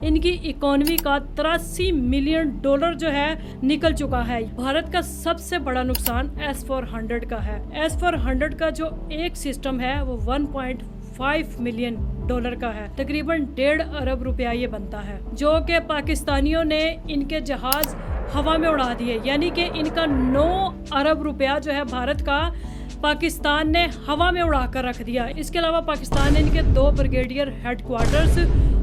ان کی इकोनॉमी का 83 million dollar जो है निकल चुका है। भारत का सबसे बड़ा नुकसान S-400 का है। S-400 का जो एक सिस्टम है वो 1.5 मिलियन डॉलर का है, तकरीबन 1.5 अरब रुपया ये बनता है, जो कि पाकिस्तानियों ने इनके जहाज हवा में उड़ा दिए। यानी कि इनका 9 अरब रुपया जो है भारत का पाकिस्तान ने हवा में उड़ा कर रख दिया। इसके अलावा पाकिस्तान ने इनके 2 ब्रिगेडियर हेडक्वार्टर्स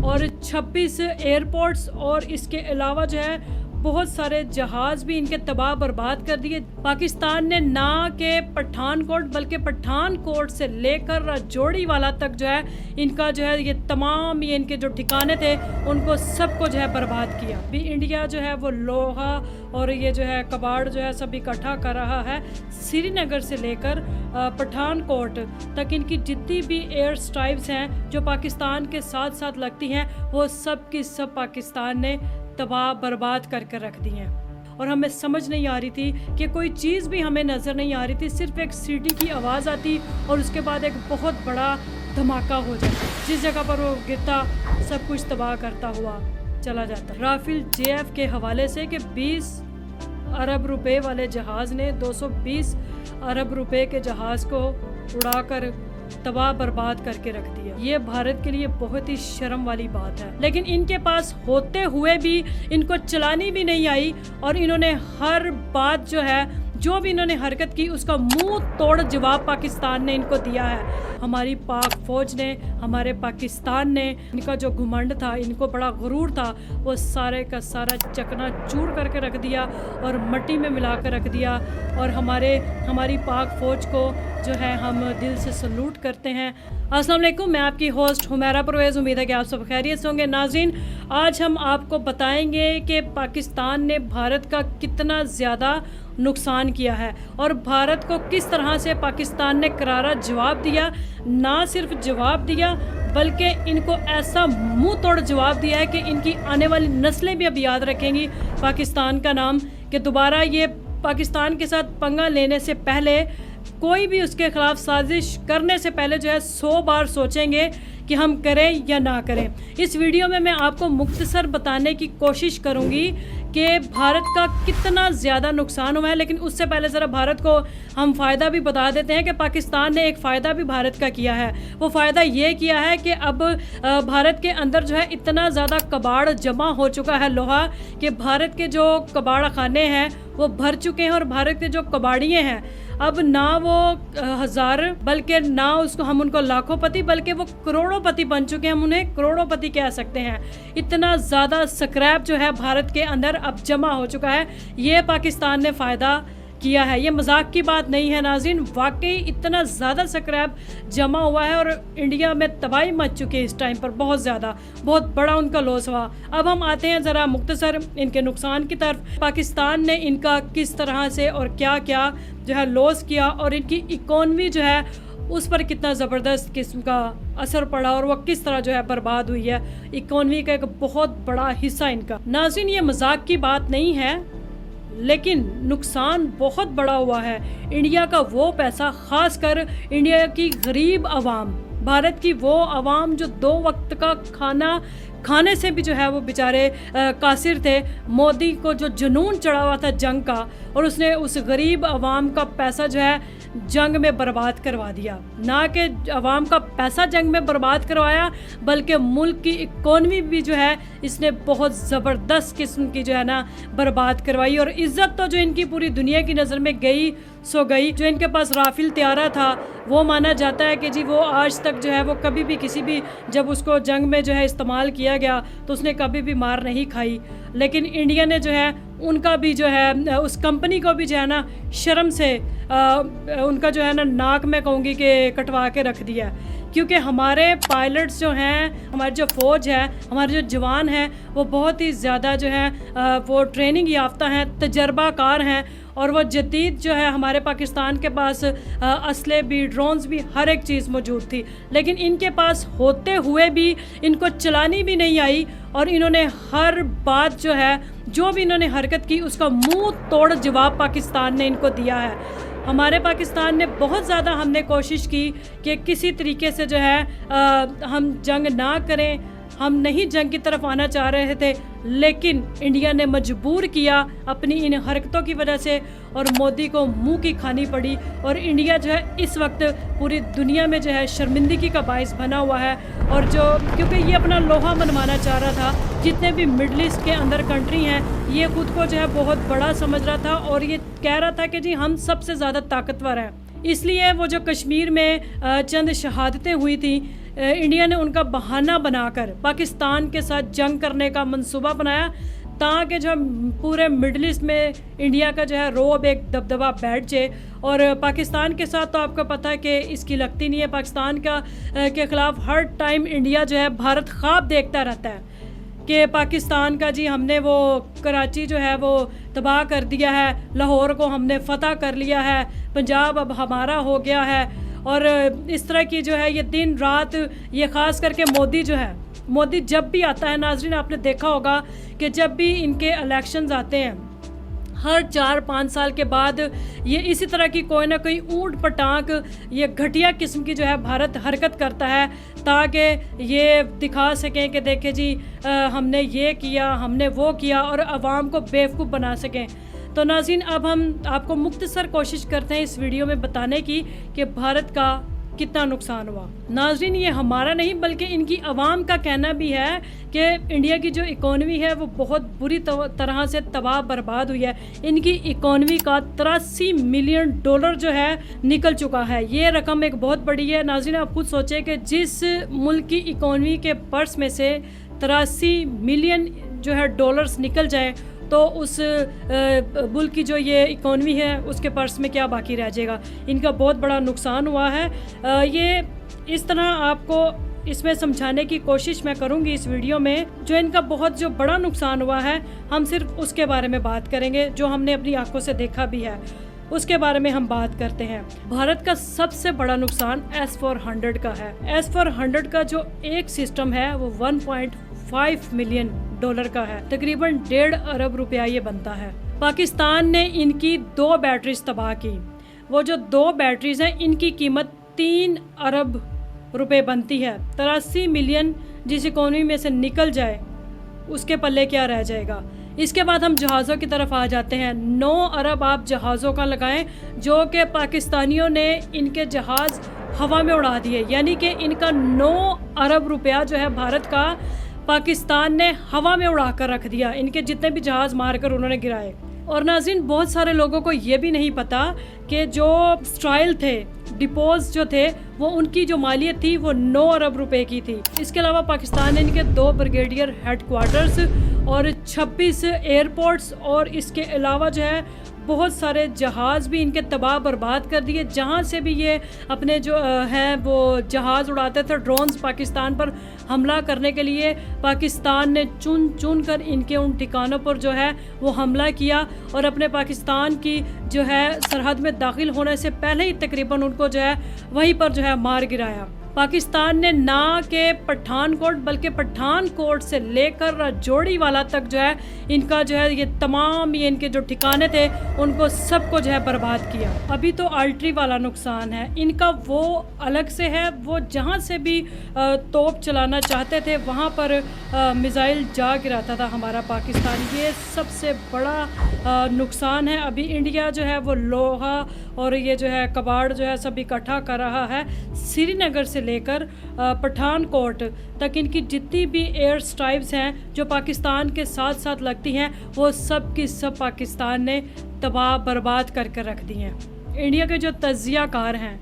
और 26 एयरपोर्ट्स और इसके अलावा जो है बहुत सारे जहाज भी इनके तबाह बर्बाद कर दिए। पाकिस्तान ने ना के पठानकोट बल्कि पठानकोट से लेकर राजौरी वाला तक जो है इनका जो है ये तमाम ये इनके जो ठिकाने थे उनको सबको जो है बर्बाद किया। भी इंडिया जो है वो लोहा और ये जो है कबाड़ जो है सब इकट्ठा कर रहा है। श्रीनगर से लेकर पठानकोट तक इनकी जितनी भी एयर स्ट्राइक्स हैं जो पाकिस्तान के साथ साथ लगती हैं वो सब की सब पाकिस्तान ने तबाह बर्बाद कर रख दी हैं। और हमें समझ नहीं आ रही थी कि कोई चीज़ भी हमें नज़र नहीं आ रही थी, सिर्फ एक सीटी की आवाज़ आती और उसके बाद एक बहुत बड़ा धमाका हो जाता, जिस जगह पर वो गिरता सब कुछ तबाह करता हुआ चला जाता। राफेल JF के हवाले से कि 20 अरब रुपए वाले जहाज़ ने 220 अरब रुपए के जहाज़ को उड़ाकर तबाह बर्बाद करके रख दिया। ये भारत के लिए बहुत ही शर्म वाली बात है, लेकिन इनके पास होते हुए भी इनको चलानी भी नहीं आई और इन्होंने हर बात जो है जो भी इन्होंने हरकत की उसका मुंह तोड़ जवाब पाकिस्तान ने इनको दिया है। हमारी पाक फौज ने, हमारे पाकिस्तान ने, इनका जो घुमंड था, इनको बड़ा गुरूर था, वो सारे का सारा चकना चूर करके रख दिया और मिट्टी में मिला कर रख दिया। और हमारी पाक फौज को जो है हम दिल से सल्यूट करते हैं। अस्सलाम वालेकुम, मैं आपकी होस्ट हुमैरा परवेज़। उम्मीद है कि आप सब खैरियत से होंगे। नाज़रीन, आज हम आपको बताएंगे कि पाकिस्तान ने भारत का कितना ज़्यादा नुकसान किया है और भारत को किस तरह से पाकिस्तान ने करारा जवाब दिया। ना सिर्फ जवाब दिया बल्कि इनको ऐसा मुंह तोड़ जवाब दिया है कि इनकी आने वाली नस्लें भी अब याद रखेंगी पाकिस्तान का नाम, कि दोबारा ये पाकिस्तान के साथ पंगा लेने से पहले, कोई भी उसके खिलाफ साजिश करने से पहले जो है 100 बार सोचेंगे कि हम करें या ना करें। इस वीडियो में मैं आपको मुख्तसर बताने की कोशिश करूंगी कि भारत का कितना ज़्यादा नुकसान हुआ है, लेकिन उससे पहले ज़रा भारत को हम फ़ायदा भी बता देते हैं कि पाकिस्तान ने एक फ़ायदा भी भारत का किया है। वो फ़ायदा ये किया है कि अब भारत के अंदर जो है इतना ज़्यादा कबाड़ जमा हो चुका है लोहा, कि भारत के जो कबाड़ खाने हैं वो भर चुके हैं और भारत के जो कबाड़िए हैं अब ना वो 1000 बल्कि ना उसको हम उनको लाखोंपति बल्कि वो करोड़ोंपति बन चुके हैं। हम उन्हें करोड़ोंपति कह सकते हैं। इतना ज़्यादा स्क्रैप जो है भारत के अंदर अब जमा हो चुका है। ये पाकिस्तान ने फ़ायदा किया है, ये मजाक की बात नहीं है नाज़रीन। वाकई इतना ज़्यादा स्क्रैप जमा हुआ है और इंडिया में तबाही मच चुकी है इस टाइम पर, बहुत ज़्यादा, बहुत बड़ा उनका लॉस हुआ। अब हम आते हैं ज़रा मुख्तसर इनके नुकसान की तरफ। पाकिस्तान ने इनका किस तरह से और क्या क्या जो है लॉस किया और इनकी इकोनॉमी जो है उस पर कितना ज़बरदस्त किस्म का असर पड़ा और वह किस तरह जो है बर्बाद हुई है। इकोनॉमी का एक बहुत बड़ा हिस्सा इनका। नाज़रीन, ये मजाक की बात नहीं है, लेकिन नुकसान बहुत बड़ा हुआ है। इंडिया का वो पैसा, ख़ास कर इंडिया की गरीब आवाम, भारत की वो आवाम जो 2 वक्त का खाना खाने से भी जो है वो बेचारे कासिर थे। मोदी को जो जुनून चढ़ा हुआ था जंग का, और उसने उस गरीब आवाम का पैसा जो है जंग में बर्बाद करवा दिया। ना कि आवाम का पैसा जंग में बर्बाद करवाया, बल्कि मुल्क की इकोनॉमी भी जो है इसने बहुत ज़बरदस्त किस्म की जो है ना बर्बाद करवाई। और इज़्ज़त तो जो इनकी पूरी दुनिया की नज़र में गई सो गई। जो इनके पास राफेल तैयारा था वो माना जाता है कि जी वो आज तक जो है वो कभी भी किसी भी, जब उसको जंग में जो है इस्तेमाल किया गया तो उसने कभी भी मार नहीं खाई। लेकिन इंडिया ने जो है उनका भी जो है उस कंपनी को भी जो है ना शर्म से उनका जो है ना नाक में कहूँगी कि कटवा के रख दिया। क्योंकि हमारे पायलट्स जो हैं, हमारी जो फ़ौज है, हमारे जो जवान हैं, वो बहुत ही ज़्यादा जो है वो ट्रेनिंग याफ्ता हैं, तजर्बाकार हैं और वो जदीद जो है हमारे पाकिस्तान के पास असले भी, ड्रोन्स भी, हर एक चीज़ मौजूद थी। लेकिन इनके पास होते हुए भी इनको चलानी भी नहीं आई और इन्होंने हर बात जो है, जो भी इन्होंने हरकत की उसका मुंह तोड़ जवाब पाकिस्तान ने इनको दिया है। हमारे पाकिस्तान ने बहुत ज़्यादा हमने कोशिश की कि किसी तरीके से जो है हम जंग ना करें, हम नहीं जंग की तरफ आना चाह रहे थे, लेकिन इंडिया ने मजबूर किया अपनी इन हरकतों की वजह से, और मोदी को मुंह की खानी पड़ी। और इंडिया जो है इस वक्त पूरी दुनिया में जो है शर्मिंदगी का बाइस बना हुआ है। और जो क्योंकि ये अपना लोहा मनवाना चाह रहा था, जितने भी मिडल ईस्ट के अंदर कंट्री हैं, ये खुद को जो है बहुत बड़ा समझ रहा था और ये कह रहा था कि जी हम सबसे ज़्यादा ताकतवर हैं। इसलिए वो जो कश्मीर में चंद शहादतें हुई थी, इंडिया ने उनका बहाना बनाकर पाकिस्तान के साथ जंग करने का मंसूबा बनाया, ताकि जो पूरे मिडल ईस्ट में इंडिया का जो है रोब एक दबदबा बैठ जाए। और पाकिस्तान के साथ तो आपको पता है कि इसकी लगती नहीं है। पाकिस्तान के ख़िलाफ़ हर टाइम इंडिया जो है भारत ख्वाब देखता रहता है कि पाकिस्तान का जी हमने वो कराची जो है वो तबाह कर दिया है, लाहौर को हमने फ़तह कर लिया है, पंजाब अब हमारा हो गया है। और इस तरह की जो है ये दिन रात, ये ख़ास करके मोदी जब भी आता है, नाज़रीन आपने देखा होगा कि जब भी इनके इलेक्शंस आते हैं हर 4-5 साल के बाद, ये इसी तरह की कोई ना कोई ऊंट पटांग, ये घटिया किस्म की जो है भारत हरकत करता है, ताकि ये दिखा सकें कि देखें जी हमने ये किया, हमने वो किया, और आवाम को बेवकूफ़ बना सकें। तो नाज़रीन अब हम आपको मुख्तसर कोशिश करते हैं इस वीडियो में बताने की कि भारत का कितना नुकसान हुआ। नाज़रीन ये हमारा नहीं बल्कि इनकी आवाम का कहना भी है कि इंडिया की जो इकॉनमी है वो बहुत बुरी तरह से तबाह बर्बाद हुई है। इनकी इकॉनमी का 83 मिलियन डॉलर जो है निकल चुका है। ये रकम एक बहुत बड़ी है। नाज़रीन आप खुद सोचें कि जिस मुल्क की इकॉनमी के पर्स में से 83 मिलियन जो है डॉलर्स निकल जाए, तो उस मुल्क की जो ये इकॉनमी है उसके पर्स में क्या बाकी रह जाएगा। इनका बहुत बड़ा नुकसान हुआ है। ये इस तरह आपको इसमें समझाने की कोशिश मैं करूंगी इस वीडियो में। जो इनका बहुत जो बड़ा नुकसान हुआ है, हम सिर्फ उसके बारे में बात करेंगे जो हमने अपनी आंखों से देखा भी है, उसके बारे में हम बात करते हैं। भारत का सबसे बड़ा नुकसान S-400 का है। S-400 का जो एक सिस्टम है वो 1.5 मिलियन डॉलर का है, तकरीबन 1.5 अरब रुपया ये बनता है। पाकिस्तान ने इनकी 2 बैटरीज तबाह की। वो जो 2 बैटरीज हैं इनकी कीमत 3 अरब रुपए बनती है। 83 मिलियन जिस इकोनॉमी में से निकल जाए उसके पल्ले क्या रह जाएगा। इसके बाद हम जहाज़ों की तरफ आ जाते हैं। 9 अरब आप जहाज़ों का लगाएं, जो कि पाकिस्तानियों ने इनके जहाज़ हवा में उड़ा दिए, यानी कि इनका 9 अरब रुपया जो है भारत का पाकिस्तान ने हवा में उड़ा कर रख दिया। इनके जितने भी जहाज़ मार कर उन्होंने गिराए। और नाज़रीन बहुत सारे लोगों को ये भी नहीं पता कि जो स्ट्राइल थे, डिपोज जो थे, वो उनकी जो मालियत थी वो 9 अरब रुपए की थी। इसके अलावा पाकिस्तान ने इनके 2 ब्रिगेडियर हेडक्वार्टर्स और 26 एयरपोर्ट्स और इसके अलावा जो है बहुत सारे जहाज़ भी इनके तबाह बर्बाद कर दिए। जहाँ से भी ये अपने जो हैं वो जहाज़ उड़ाते थे, ड्रोन्स पाकिस्तान पर हमला करने के लिए, पाकिस्तान ने चुन कर इनके उन ठिकानों पर जो है वो हमला किया और अपने पाकिस्तान की जो है सरहद में दाखिल होने से पहले ही तकरीबन उनको जो है वहीं पर जो है मार गिराया। पाकिस्तान ने ना के पठानकोट बल्कि पठानकोट से लेकर राजौरी वाला तक जो है इनका जो है ये तमाम ये इनके जो ठिकाने थे उनको सबको जो है बर्बाद किया। अभी तो आर्टरी वाला नुकसान है, इनका वो अलग से है। वो जहाँ से भी तोप चलाना चाहते थे वहाँ पर मिसाइल जा गिराता था हमारा पाकिस्तान। ये सबसे बड़ा नुकसान है। अभी इंडिया जो है वो लोहा और ये जो है कबाड़ जो है सब इकट्ठा कर रहा है। श्रीनगर से लेकर पठानकोट तक इनकी जितनी भी एयर स्ट्राइक्स हैं जो पाकिस्तान के साथ साथ लगती हैं, वो सब की सब पाकिस्तान ने तबाह बर्बाद करके रख दी हैं। इंडिया के जो तज्जियाकार हैं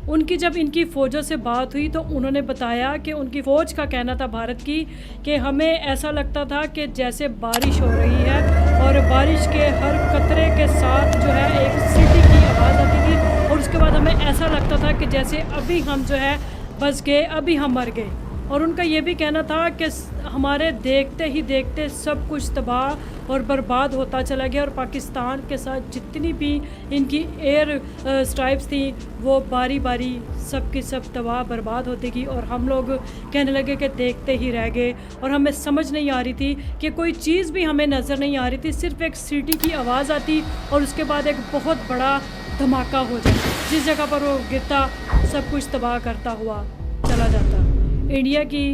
उनकी जब इनकी फ़ौजों से बात हुई तो उन्होंने बताया कि उनकी फ़ौज का कहना था भारत की कि हमें ऐसा लगता था कि जैसे बारिश हो रही है और बारिश के हर कतरे के साथ जो है एक सीटी की आवाज़ आती थी और उसके बाद हमें ऐसा लगता था कि जैसे अभी हम जो है बच गए, अभी हम मर गए। और उनका ये भी कहना था कि हमारे देखते ही देखते सब कुछ तबाह और बर्बाद होता चला गया और पाकिस्तान के साथ जितनी भी इनकी एयर स्ट्राइक्स थी वो बारी बारी सब की सब तबाह बर्बाद होती गई। और हम लोग कहने लगे कि देखते ही रह गए और हमें समझ नहीं आ रही थी कि कोई चीज़ भी हमें नज़र नहीं आ रही थी। सिर्फ एक सीटी की आवाज़ आती और उसके बाद एक बहुत बड़ा धमाका हो जाता, जिस जगह पर वो गिरता सब कुछ तबाह करता हुआ चला जाता। इंडिया की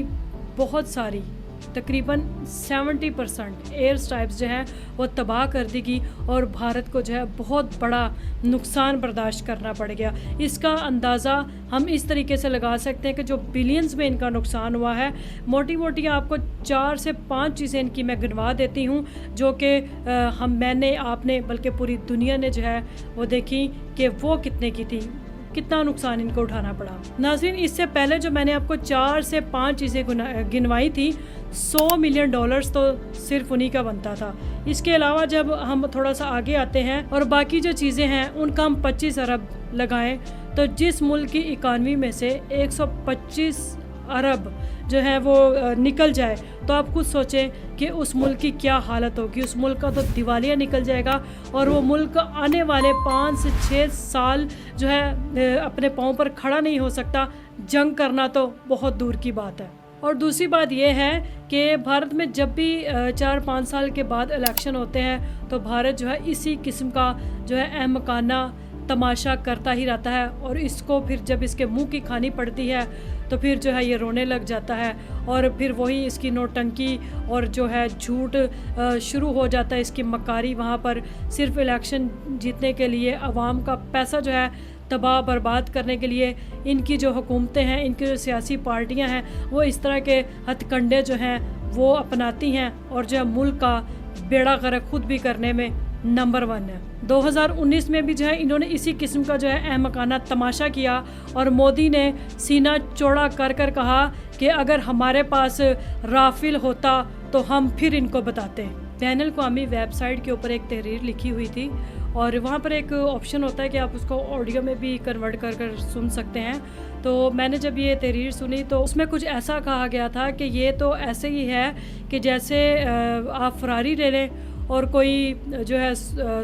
बहुत सारी तकरीबन 70% एयर स्ट्राइक्स जो हैं वो तबाह कर दी गई और भारत को जो है बहुत बड़ा नुकसान बर्दाश्त करना पड़ गया। इसका अंदाज़ा हम इस तरीके से लगा सकते हैं कि जो बिलियंस में इनका नुकसान हुआ है। मोटी मोटी आपको 4 से 5 चीज़ें इनकी मैं गिनवा देती हूँ जो कि मैंने आपने बल्कि पूरी दुनिया ने जो है वो देखी कि वो कितने की थी, कितना नुकसान इनको उठाना पड़ा। नाज़रीन, इससे पहले जो मैंने आपको 4 से 5 चीज़ें गिनवाई थी, $100 मिलियन तो सिर्फ उन्हीं का बनता था। इसके अलावा जब हम थोड़ा सा आगे आते हैं और बाकी जो चीज़ें हैं उनका हम 25 अरब लगाएं तो जिस मुल्क की इकानमी में से 125 अरब जो है वो निकल जाए तो आप खुद सोचें कि उस मुल्क की क्या हालत होगी। उस मुल्क का तो दिवालिया निकल जाएगा और वो मुल्क आने वाले 5 से 6 साल जो है अपने पाँव पर खड़ा नहीं हो सकता। जंग करना तो बहुत दूर की बात है। और दूसरी बात यह है कि भारत में जब भी 4-5 साल के बाद इलेक्शन होते हैं तो भारत जो है इसी किस्म का जो है अहमकाना तमाशा करता ही रहता है और इसको फिर जब इसके मुंह की खानी पड़ती है तो फिर जो है ये रोने लग जाता है और फिर वही इसकी नोटंकी और जो है झूठ शुरू हो जाता है, इसकी मकारी वहाँ पर सिर्फ इलेक्शन जीतने के लिए आवाम का पैसा जो है तबाह बर्बाद करने के लिए इनकी जो हुकूमतें हैं, इनकी जो सियासी पार्टियां हैं वो इस तरह के हथकंडे जो हैं वो अपनाती हैं और जो है मुल्क का बेड़ा गर्क खुद भी करने में नंबर 1 है। 2019 में भी जो है इन्होंने इसी किस्म का जो है अहमकाना तमाशा किया और मोदी ने सीना चौड़ा कर कर कहा कि अगर हमारे पास राफेल होता तो हम फिर इनको बताते। बैनुल अक़वामी वेबसाइट के ऊपर एक तहरीर लिखी हुई थी और वहाँ पर एक ऑप्शन होता है कि आप उसको ऑडियो में भी कन्वर्ट कर कर सुन सकते हैं। तो मैंने जब ये तहरीर सुनी तो उसमें कुछ ऐसा कहा गया था कि ये तो ऐसे ही है कि जैसे आप फरारी ले लें और कोई जो है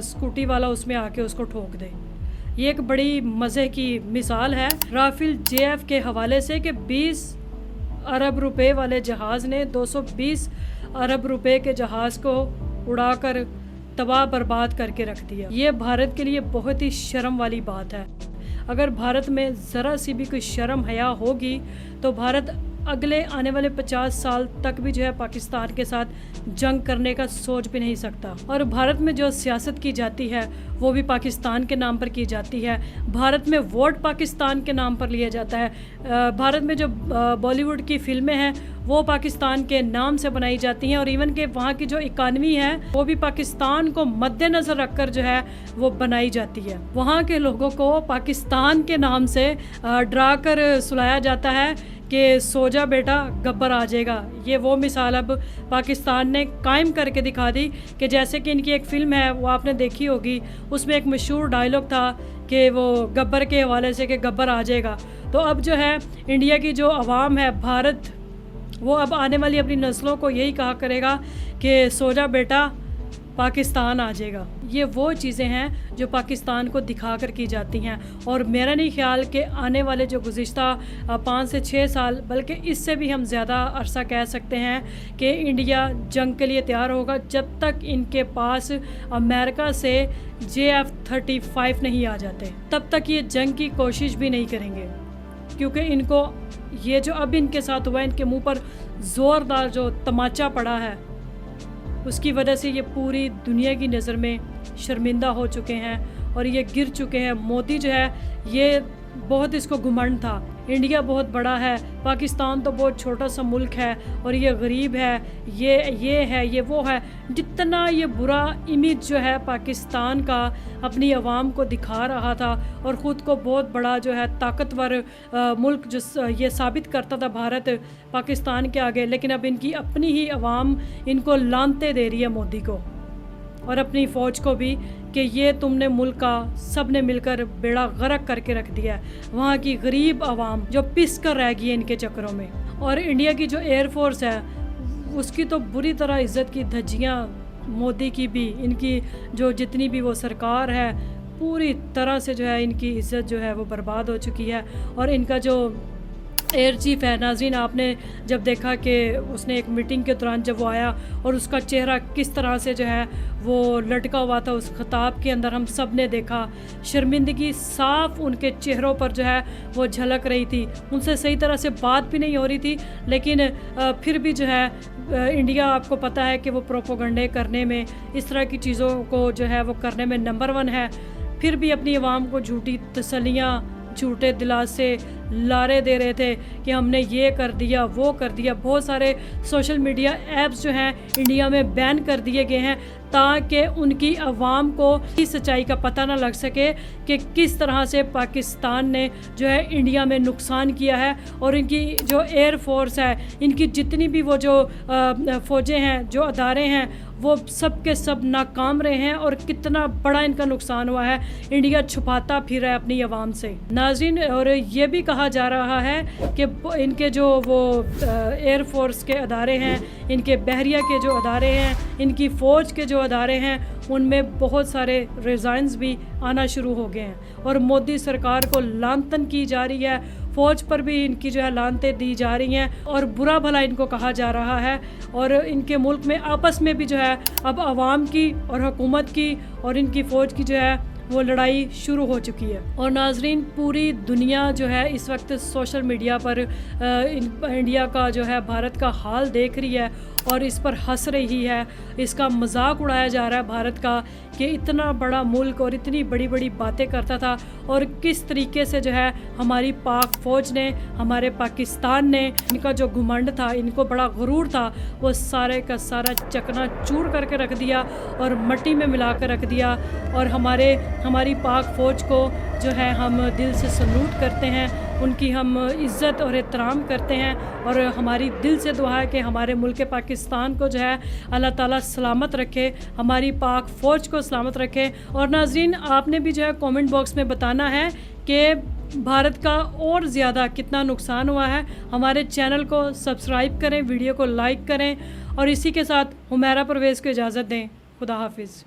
स्कूटी वाला उसमें आके उसको ठोक दे। ये एक बड़ी मज़े की मिसाल है राफेल JF के हवाले से कि 20 अरब रुपए वाले जहाज़ ने 220 अरब रुपए के जहाज़ को उड़ाकर तबाह बर्बाद करके रख दिया। ये भारत के लिए बहुत ही शर्म वाली बात है। अगर भारत में ज़रा सी भी कोई शर्म हया होगी तो भारत अगले आने वाले 50 साल तक भी जो है पाकिस्तान के साथ जंग करने का सोच भी नहीं सकता। और भारत में जो सियासत की जाती है वो भी पाकिस्तान के नाम पर की जाती है। भारत में वोट पाकिस्तान के नाम पर लिया जाता है। भारत में जो बॉलीवुड की फिल्में हैं वो पाकिस्तान के नाम से बनाई जाती हैं और इवन के वहाँ की जो इकानमी है वो भी पाकिस्तान को मद्देनज़र रखकर जो है वो बनाई जाती है। वहाँ के लोगों को पाकिस्तान के नाम से डरा कर सुलाया जाता है कि सो जा बेटा गब्बर आ जाएगा। ये वो मिसाल अब पाकिस्तान ने कायम करके दिखा दी कि जैसे कि इनकी एक फ़िल्म है वो आपने देखी होगी, उसमें एक मशहूर डायलॉग था कि वो गब्बर के हवाले से कि गब्बर आ जाएगा। तो अब जो है इंडिया की जो आवाम है, भारत, वो अब आने वाली अपनी नस्लों को यही कहा करेगा कि सो जा बेटा पाकिस्तान आ जाएगा। ये वो चीज़ें हैं जो पाकिस्तान को दिखा कर की जाती हैं और मेरा नहीं ख्याल कि आने वाले जो गुज़िश्ता 5 से 6 साल बल्कि इससे भी हम ज़्यादा अरसा कह सकते हैं कि इंडिया जंग के लिए तैयार होगा जब तक इनके पास अमेरिका से JF-35 नहीं आ जाते। तब तक ये जंग की कोशिश भी नहीं करेंगे क्योंकि इनको ये जो अब इनके साथ हुआ है, इनके मुँह पर ज़ोरदार जो तमाचा पड़ा है उसकी वजह से ये पूरी दुनिया की नज़र में शर्मिंदा हो चुके हैं और ये गिर चुके हैं। मोदी जो है ये बहुत इसको घुमंड था, इंडिया बहुत बड़ा है, पाकिस्तान तो बहुत छोटा सा मुल्क है और ये गरीब है, ये है, ये वो है। जितना ये बुरा इमेज जो है पाकिस्तान का अपनी आवाम को दिखा रहा था और ख़ुद को बहुत बड़ा जो है ताकतवर मुल्क जो ये साबित करता था भारत पाकिस्तान के आगे, लेकिन अब इनकी अपनी ही आवाम इनको लानते दे रही है मोदी को और अपनी फ़ौज को भी कि ये तुमने मुल्क का सब ने मिलकर बेड़ा गर्क करके रख दिया है। वहाँ की गरीब आवाम जो पिस कर रह गई है इनके चक्करों में। और इंडिया की जो एयर फोर्स है उसकी तो बुरी तरह इज़्ज़त की धज्जियाँ, मोदी की भी, इनकी जो जितनी भी वो सरकार है पूरी तरह से जो है इनकी इज़्ज़त जो है वो बर्बाद हो चुकी है। और इनका जो एयर चीफ है। नाज़रीन, आपने जब देखा कि उसने एक मीटिंग के दौरान जब वो आया और उसका चेहरा किस तरह से जो है वो लटका हुआ था, उस खिताब के अंदर हम सब ने देखा शर्मिंदगी साफ उनके चेहरों पर जो है वो झलक रही थी। उनसे सही तरह से बात भी नहीं हो रही थी, लेकिन फिर भी जो है इंडिया, आपको पता है कि वो प्रोपोगंडे करने में, इस तरह की चीज़ों को जो है वो करने में नंबर 1 है। फिर भी अपनी आवाम को झूठी तसल्लियाँ, झूठे दिलासे, लारे दे रहे थे कि हमने ये कर दिया, वो कर दिया। बहुत सारे सोशल मीडिया ऐप्स जो हैं इंडिया में बैन कर दिए गए हैं ताकि उनकी आवाम को इस सच्चाई का पता ना लग सके कि किस तरह से पाकिस्तान ने जो है इंडिया में नुकसान किया है। और इनकी जो एयर फोर्स है, इनकी जितनी भी वो जो फ़ौजें हैं, जो अदारे हैं, वो सब के सब नाकाम रहे हैं और कितना बड़ा इनका नुकसान हुआ है। इंडिया छुपाता फिर रहा है अपनी आवाम से। नाज़रीन, और ये भी कहा जा रहा है कि इनके जो वो एयर फोर्स के अदारे हैं, इनके बहरिया के जो अदारे हैं, इनकी फ़ौज के जो अदारे हैं, उनमें बहुत सारे रिज़ाइन्स भी आना शुरू हो गए हैं और मोदी सरकार को लानतन की जा रही है। फ़ौज पर भी इनकी जो है लानतें दी जा रही हैं और बुरा भला इनको कहा जा रहा है। और इनके मुल्क में आपस में भी जो है अब आवाम की और हुकूमत की और इनकी फ़ौज की जो है वो लड़ाई शुरू हो चुकी है। और नाजरीन, पूरी दुनिया जो है इस वक्त सोशल मीडिया पर इंडिया का जो है, भारत का हाल देख रही है और इस पर हंस रही है। इसका मजाक उड़ाया जा रहा है भारत का कि इतना बड़ा मुल्क और इतनी बड़ी बड़ी बातें करता था और किस तरीके से जो है हमारी पाक फ़ौज ने, हमारे पाकिस्तान ने, इनका जो घुमंड था, इनको बड़ा गुरूर था, वो सारे का सारा चकना चूर करके रख दिया और मट्टी में मिला कर रख दिया। और हमारी पाक फ़ौज को जो है हम दिल से सल्यूट करते हैं, उनकी हम इज़्ज़त और एहतराम करते हैं और हमारी दिल से दुआ है कि हमारे मुल्क पाकिस्तान को जो है अल्लाह ताला सलामत रखे, हमारी पाक फ़ौज को सलामत रखे। और नाज़रीन, आपने भी जो है कमेंट बॉक्स में बताना है कि भारत का और ज़्यादा कितना नुकसान हुआ है। हमारे चैनल को सब्सक्राइब करें, वीडियो को लाइक करें और इसी के साथ हुमैरा परवेज़ को इजाज़त दें। खुदा हाफिज़।